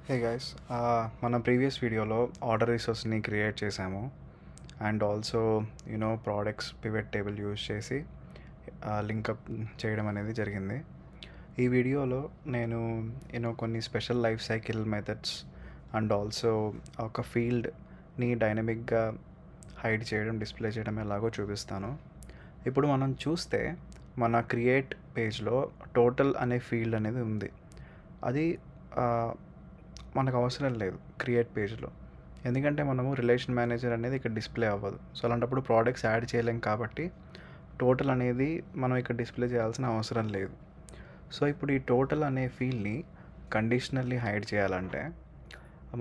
Hey guys, మన previous వీడియోలో order రిసోర్స్ని create చేసాము and also products pivot table use చేసి లింకప్ చేయడం అనేది జరిగింది. ఈ వీడియోలో నేను కొన్ని special life cycle methods and also ఒక ఫీల్డ్ని డైనమిక్గా హైడ్ చేయడం, డిస్ప్లే చేయడం ఎలాగో చూపిస్తాను. ఇప్పుడు మనం చూస్తే మన క్రియేట్ పేజ్లో టోటల్ అనే ఫీల్డ్ అనేది ఉంది. అది మనకు అవసరం లేదు క్రియేట్ పేజ్లో, ఎందుకంటే మనము రిలేషన్ మేనేజర్ అనేది ఇక్కడ డిస్ప్లే అవ్వదు. సో అలాంటప్పుడు ప్రోడక్ట్స్ యాడ్ చేయలేం కాబట్టి టోటల్ అనేది మనం ఇక్కడ డిస్ప్లే చేయాల్సిన అవసరం లేదు. సో ఇప్పుడు ఈ టోటల్ అనే ఫీల్డ్ని కండిషనల్లీ హైడ్ చేయాలంటే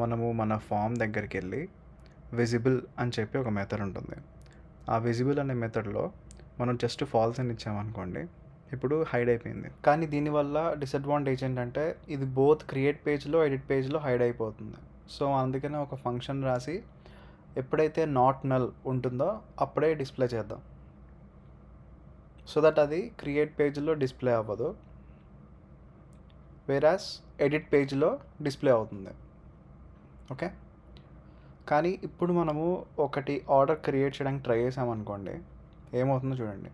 మనము మన ఫామ్ దగ్గరికి వెళ్ళి విజిబుల్ అని చెప్పి ఒక మెథడ్ ఉంటుంది. ఆ విజిబుల్ అనే మెథడ్లో మనం జస్ట్ ఫాల్స్ అని ఇచ్చామనుకోండి, ఇప్పుడు హైడ్ అయిపోయింది. కానీ దీనివల్ల డిసడ్వాంటేజ్ ఏంటంటే ఇది బోత్ క్రియేట్ పేజ్లో ఎడిట్ పేజ్లో హైడ్ అయిపోతుంది. సో అందుకనే ఒక ఫంక్షన్ రాసి ఎప్పుడైతే నాట్ నల్ ఉంటుందో అప్పుడే డిస్ప్లే చేద్దాం, సో దట్ అది క్రియేట్ పేజ్లో డిస్ప్లే అవ్వదు, వేరాస్ ఎడిట్ పేజ్లో డిస్ప్లే అవుతుంది. ఓకే, కానీ ఇప్పుడు మనము ఒకటి ఆర్డర్ క్రియేట్ చేయడానికి ట్రై చేసామనుకోండి, ఏమవుతుందో చూడండి.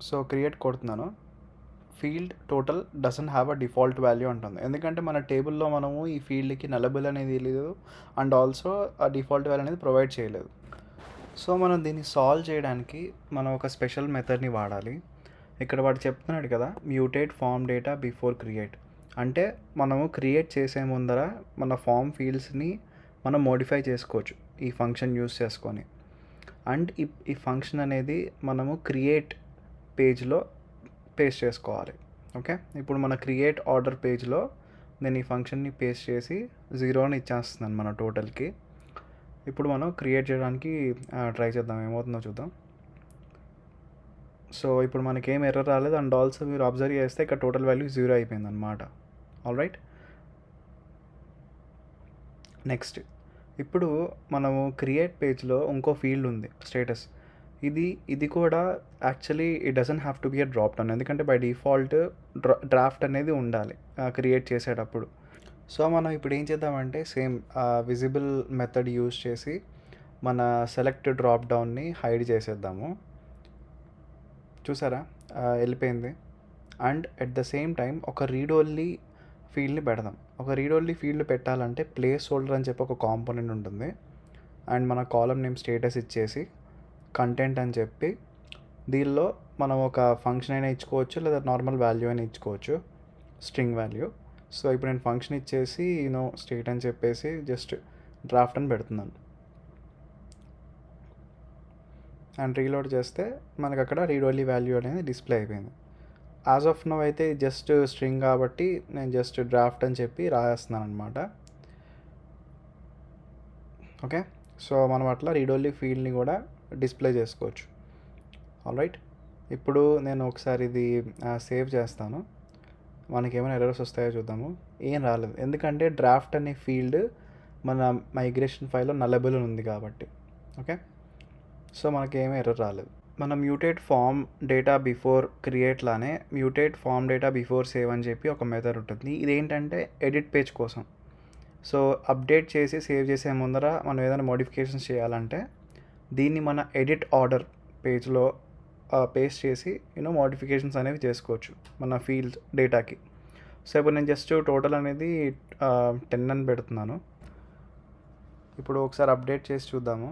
సో క్రియేట్ కొడుతున్నాను, field total doesn't have a default value అంటుంది. ఎందుకంటే మన టేబుల్లో మనము ఈ ఫీల్డ్కి నలబుల్ అనేది లేదు అండ్ ఆల్సో ఆ డిఫాల్ట్ వాల్యూ అనేది ప్రొవైడ్ చేయలేదు. సో మనం దీన్ని సాల్వ్ చేయడానికి మనం ఒక స్పెషల్ మెథడ్ని వాడాలి. ఇక్కడ వాడు చెప్తున్నాడు కదా, mutate form data before create. అంటే మనము క్రియేట్ చేసే ముందర మన ఫామ్ ఫీల్డ్స్ని మనం మోడిఫై చేసుకోవచ్చు ఈ ఫంక్షన్ యూస్ చేసుకొని. అండ్ ఈ ఫంక్షన్ అనేది మనము క్రియేట్ పేజ్లో పేస్ట్ చేసుకోవాలి. ఓకే, ఇప్పుడు మన క్రియేట్ ఆర్డర్ పేజ్లో నేను ఈ ఫంక్షన్ని పేస్ట్ చేసి 0 అని ఇచ్చేస్తున్నాను మన టోటల్కి. ఇప్పుడు మనం క్రియేట్ చేయడానికి ట్రై చేద్దాం, ఏమవుతుందో చూద్దాం. సో ఇప్పుడు మనకేం ఎర్రర్ రాలేదు అండ్ ఆల్సో మీరు అబ్జర్వ్ చేస్తే ఇక్కడ టోటల్ వాల్యూ 0 అయిపోయింది అనమాట. ఆల్ రైట్, నెక్స్ట్ ఇప్పుడు మనము క్రియేట్ పేజ్లో ఇంకో ఫీల్డ్ ఉంది స్టేటస్. ఇది కూడా actually it doesn't have to be a drop down, ఎందుకంటే బై డిఫాల్ట్ డ్రాఫ్ట్ అనేది ఉండాలి క్రియేట్ చేసేటప్పుడు. సో మనం ఇప్పుడు ఏం చేద్దామంటే సేమ్ విజిబుల్ మెథడ్ యూజ్ చేసి మన సెలెక్ట్ డ్రాప్ డౌన్ని హైడ్ చేసేద్దాము. చూసారా, వెళ్ళిపోయింది. And at the same time ఒక రీడ్ ఓన్లీ ఫీల్డ్ని పెడదాం. ఒక రీడ్ ఓన్లీ ఫీల్డ్ పెట్టాలంటే ప్లేస్ హోల్డర్ అని చెప్పి ఒక కాంపోనెంట్ ఉంటుంది. అండ్ మన కాలం నేమ్ స్టేటస్ ఇచ్చేసి కంటెంట్ అని చెప్పి దీనిలో మనం ఒక ఫంక్షన్ అయినా ఇచ్చుకోవచ్చు లేదా నార్మల్ వాల్యూ అయినా ఇచ్చుకోవచ్చు, స్ట్రింగ్ వాల్యూ. సో ఇప్పుడు నేను ఫంక్షన్ ఇచ్చేసి స్టేట్ అని చెప్పేసి జస్ట్ డ్రాఫ్ట్ అని పెడుతున్నాను అండ్ రీలోడ్ చేస్తే మనకు అక్కడ రీడ్ ఓన్లీ వాల్యూ అనేది డిస్ప్లే అయిపోయింది. యాజ్ ఆఫ్ నో అయితే జస్ట్ స్ట్రింగ్ కాబట్టి నేను జస్ట్ డ్రాఫ్ట్ అని చెప్పి రాసేస్తున్నాను అనమాట. ఓకే, సో మనం అట్లా రీడ్ ఓన్లీ ఫీల్డ్ని కూడా డిస్ప్లే చేసుకోవచ్చు. ఆల్ రైట్, ఇప్పుడు నేను ఒకసారి ఇది సేవ్ చేస్తాను, మనకి ఏమైనా ఎర్రర్స్ వస్తాయో చూద్దాము. ఏం రాలేదు, ఎందుకంటే డ్రాఫ్ట్ అనే ఫీల్డ్ మన మైగ్రేషన్ ఫైల్లో నలబుల్ ఉంది కాబట్టి. ఓకే, సో మనకి ఏమీ ఎర్రర్ రాలేదు. మనం mutate form data before create లానే mutate form data before save అని చెప్పి ఒక మెథడ్ ఉంటుంది. ఇదేంటంటే ఎడిట్ పేజ్ కోసం. సో అప్డేట్ చేసి సేవ్ చేసే ముందర మనం ఏదైనా మోడిఫికేషన్స్ చేయాలంటే దీన్ని మన ఎడిట్ ఆర్డర్ పేజ్లో పేస్ట్ చేసి మోడిఫికేషన్స్ అనేవి చేసుకోవచ్చు మన ఫీల్డ్ డేటాకి. సో ఇప్పుడు నేను జస్ట్ టోటల్ అనేది 10 అని పెడుతున్నాను. ఇప్పుడు ఒకసారి అప్డేట్ చేసి చూద్దాము.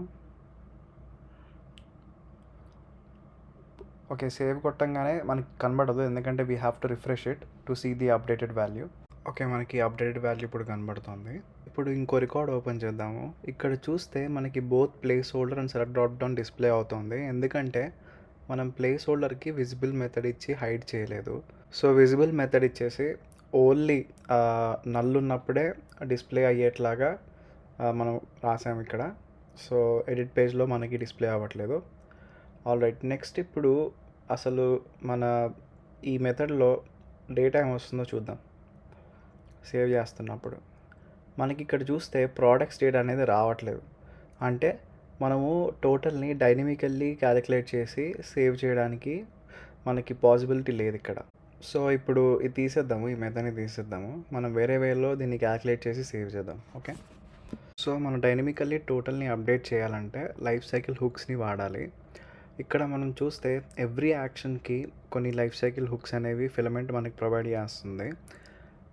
ఓకే, సేవ్ కొట్టంగానే మనకి కనబడదు, ఎందుకంటే we have to refresh it to see the updated value. Okay, మనకి అప్డేటెడ్ వాల్యూ ఇప్పుడు కనబడుతుంది. ఇప్పుడు ఇంకో రికార్డ్ ఓపెన్ చేద్దాము. ఇక్కడ చూస్తే మనకి both place holder and select drop down display అవుతుంది, ఎందుకంటే మనం ప్లేస్ హోల్డర్కి విజిబుల్ మెథడ్ ఇచ్చి హైడ్ చేయలేదు. సో విజిబుల్ మెథడ్ ఇచ్చేసి ఓన్లీ నల్ ఉన్నప్పుడే డిస్ప్లే అయ్యేట్లాగా మనం రాసాము ఇక్కడ. సో ఎడిట్ పేజ్లో మనకి డిస్ప్లే అవ్వట్లేదు. ఆల్ రైట్, నెక్స్ట్ ఇప్పుడు అసలు మన ఈ మెథడ్లో డేటా ఏమొస్తుందో చూద్దాం. సేవ్ చేస్తున్నప్పుడు మనకి ఇక్కడ చూస్తే ప్రోడక్ట్స్ డేటా అనేది రావట్లేదు. అంటే మనము టోటల్ని డైనమికల్లీ క్యాలిక్యులేట్ చేసి సేవ్ చేయడానికి మనకి పాసిబిలిటీ లేదు ఇక్కడ. సో ఇప్పుడు ఇది తీసేద్దాము, ఈ మెథడ్ని తీసేద్దాము. మనం వేరే వేలో దీన్ని క్యాలిక్యులేట్ చేసి సేవ్ చేద్దాం. ఓకే, సో మనం డైనమికల్లీ టోటల్ని అప్డేట్ చేయాలంటే లైఫ్ సైకిల్ హుక్స్ని వాడాలి. ఇక్కడ మనం చూస్తే ఎవ్రీ యాక్షన్కి కొన్ని లైఫ్ సైకిల్ హుక్స్ అనేవి ఫిలమెంట్ మనకి ప్రొవైడ్ చేస్తుంది.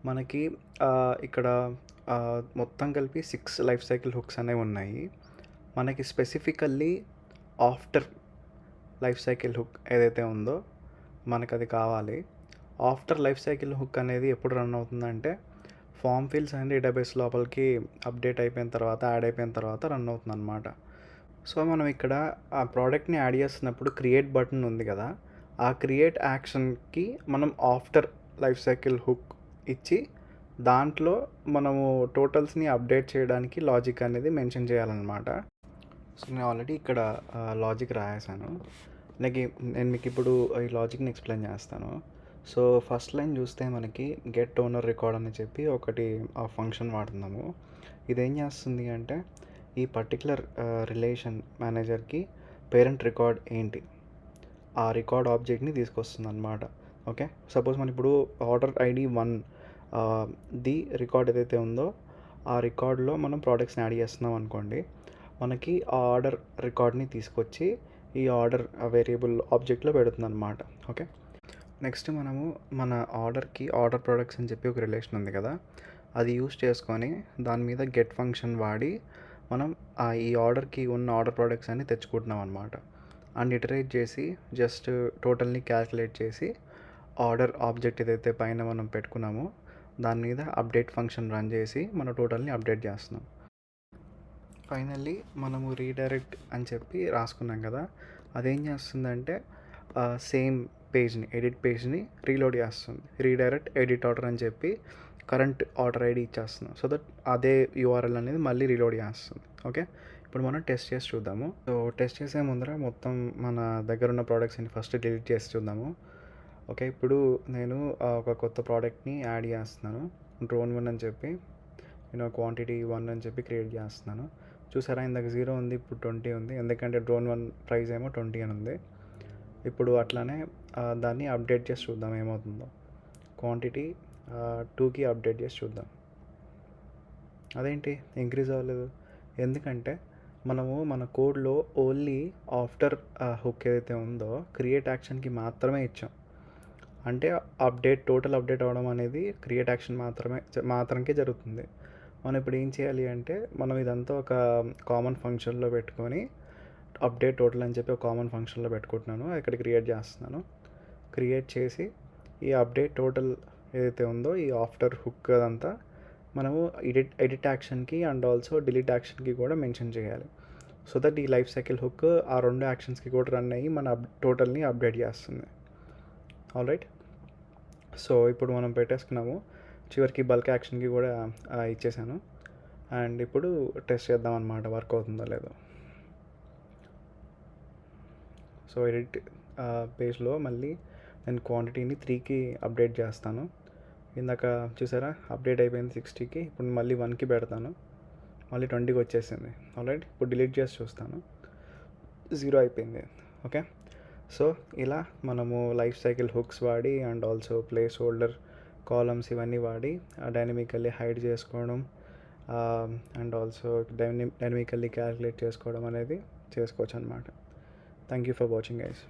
మనకి ఇక్కడ మొత్తం కలిపి 6 లైఫ్ సైకిల్ హుక్స్ అనేవి ఉన్నాయి. మనకి specifically after life cycle hook ఏదైతే ఉందో మనకు అది కావాలి. ఆఫ్టర్ లైఫ్ సైకిల్ హుక్ అనేది ఎప్పుడు రన్ అవుతుందంటే ఫామ్ ఫీల్డ్స్ అండ్ డేటాబేస్ లోపలికి అప్డేట్ అయిపోయిన తర్వాత, యాడ్ అయిపోయిన తర్వాత రన్ అవుతుంది అనమాట. సో మనం ఇక్కడ ఆ ప్రోడక్ట్ని యాడ్ చేస్తున్నప్పుడు క్రియేట్ బటన్ ఉంది కదా, ఆ క్రియేట్ యాక్షన్కి మనం ఆఫ్టర్ లైఫ్ సైకిల్ హుక్ ఇచ్చి దాంట్లో మనము టోటల్స్ని అప్డేట్ చేయడానికి లాజిక్ అనేది మెన్షన్ చేయాలన్నమాట. సో నేను ఆల్రెడీ ఇక్కడ లాజిక్ రాసాను. నేను మీకు ఇప్పుడు ఈ లాజిక్ని ఎక్స్ప్లెయిన్ చేస్తాను. సో ఫస్ట్ లైన్ చూస్తే మనకి గెట్ ఓనర్ రికార్డ్ అని చెప్పి ఒకటి ఆ ఫంక్షన్ వాడుతున్నాము. ఇదేం చేస్తుంది అంటే ఈ పర్టికులర్ రిలేషన్ మేనేజర్కి పేరెంట్ రికార్డ్ ఏంటి, ఆ రికార్డ్ ఆబ్జెక్ట్ని తీసుకొస్తుంది అనమాట. ఓకే, సపోజ్ మనం ఇప్పుడు ఆర్డర్ ఐడి 1 ది రికార్డ్ ఏదైతే ఉందో ఆ రికార్డ్లో మనం ప్రోడక్ట్స్ని యాడ్ చేస్తున్నాం అనుకోండి, మనకి ఆ ఆర్డర్ రికార్డ్ని తీసుకొచ్చి ఈ ఆర్డర్ వేరియబుల్ ఆబ్జెక్ట్లో పెడుతుంది అనమాట. ఓకే, నెక్స్ట్ మనము మన ఆర్డర్కి ఆర్డర్ ప్రోడక్ట్స్ అని చెప్పి ఒక రిలేషన్ ఉంది కదా, అది యూస్ చేసుకొని దాని మీద గెట్ ఫంక్షన్ వాడి మనం ఈ ఆర్డర్కి ఉన్న ఆర్డర్ ప్రోడక్ట్స్ అన్ని తెచ్చుకుంటున్నాం అనమాట. అండ్ ఇటరేట్ చేసి జస్ట్ టోటల్ని క్యాల్కులేట్ చేసి ఆర్డర్ ఆబ్జెక్ట్ ఏదైతే పైన మనం పెట్టుకున్నామో దాని మీద అప్డేట్ ఫంక్షన్ రన్ చేసి మన టోటల్ని అప్డేట్ చేస్తున్నాం. ఫైనల్లీ మనము రీడైరెక్ట్ అని చెప్పి రాసుకున్నాం కదా, అదేం చేస్తుందంటే సేమ్ పేజ్ని, ఎడిట్ పేజ్ని రీలోడ్ చేస్తుంది. రీడైరెక్ట్ ఎడిట్ ఆర్డర్ అని చెప్పి కరెంట్ ఆర్డర్ ఐడి ఇచ్చేస్తున్నాం. సో దట్ అదే యూఆర్ఎల్ అనేది మళ్ళీ రీలోడ్ చేస్తుంది. ఓకే, ఇప్పుడు మనం టెస్ట్ చేసి చూద్దాము. సో టెస్ట్ చేసే ముందర మొత్తం మన దగ్గర ఉన్న ప్రోడక్ట్స్ని ఫస్ట్ డిలీట్ చేసి చూద్దాము. ఓకే, ఇప్పుడు నేను ఒక కొత్త ప్రోడక్ట్ని యాడ్ చేస్తున్నాను. డ్రోన్ 1 అని చెప్పి నేను క్వాంటిటీ 1 అని చెప్పి క్రియేట్ చేస్తున్నాను. చూసారా, ఇందాక 0 ఉంది, ఇప్పుడు 20 ఉంది, ఎందుకంటే డ్రోన్ 1 ప్రైస్ ఏమో 20 అని ఉంది. ఇప్పుడు అట్లానే దాన్ని అప్డేట్ చేసి చూద్దాం ఏమవుతుందో. క్వాంటిటీ 2కి అప్డేట్ చేసి చూద్దాం. అదేంటి ఇంక్రీజ్ అవ్వలేదు? ఎందుకంటే మనము మన కోడ్లో ఓన్లీ ఆఫ్టర్ హుక్ ఏదైతే ఉందో క్రియేట్ యాక్షన్కి మాత్రమే ఇచ్చాం. అంటే టోటల్ అప్డేట్ అవ్వడం అనేది క్రియేట్ యాక్షన్ మాత్రంకే జరుగుతుంది. మనం ఇప్పుడు ఏం చేయాలి అంటే మనం ఇదంతా ఒక కామన్ ఫంక్షన్లో పెట్టుకొని అప్డేట్ టోటల్ అని చెప్పి ఒక కామన్ ఫంక్షన్లో పెట్టుకుంటున్నాను. ఇక్కడ క్రియేట్ చేస్తున్నాను. క్రియేట్ చేసి ఈ అప్డేట్ టోటల్ ఏదైతే ఉందో ఈ ఆఫ్టర్ హుక్ అదంతా మనము ఎడిట్ యాక్షన్కి అండ్ ఆల్సో డిలీట్ యాక్షన్కి కూడా మెన్షన్ చేయాలి. సో దట్ ఈ లైఫ్ సైకిల్ హుక్ ఆ 2 యాక్షన్స్కి కూడా రన్ అయ్యి మన టోటల్ని అప్డేట్ చేస్తుంది. ఆల్రైట్, సో ఇప్పుడు మనం పెట్టేసుకున్నాము. చివరికి బల్క్ యాక్షన్కి కూడా ఇచ్చేసాను. అండ్ ఇప్పుడు టెస్ట్ చేద్దాం అన్నమాట, వర్క్ అవుతుందో లేదో. సో ఎడిట్ పేజ్లో మళ్ళీ నేను క్వాంటిటీని 3కి అప్డేట్ చేస్తాను. ఇందాక చూసారా అప్డేట్ అయిపోయింది 60కి, ఇప్పుడు మళ్ళీ 1కి పెడతాను, మళ్ళీ 20కి వచ్చేసింది. ఆల్రైట్, ఇప్పుడు డిలీట్ చేసి చూస్తాను, 0 అయిపోయింది. ఓకే, సో ఇలా మనము లైఫ్ సైకిల్ హుక్స్ వాడి and also place holder columns ఇవన్నీ వాడి డైనమికల్లీ హైడ్ చేసుకోవడం అండ్ ఆల్సో డైనమికల్లీ క్యాలిక్యులేట్ చేసుకోవడం అనేది చేసుకోవచ్చు అనమాట. Thank you for watching guys.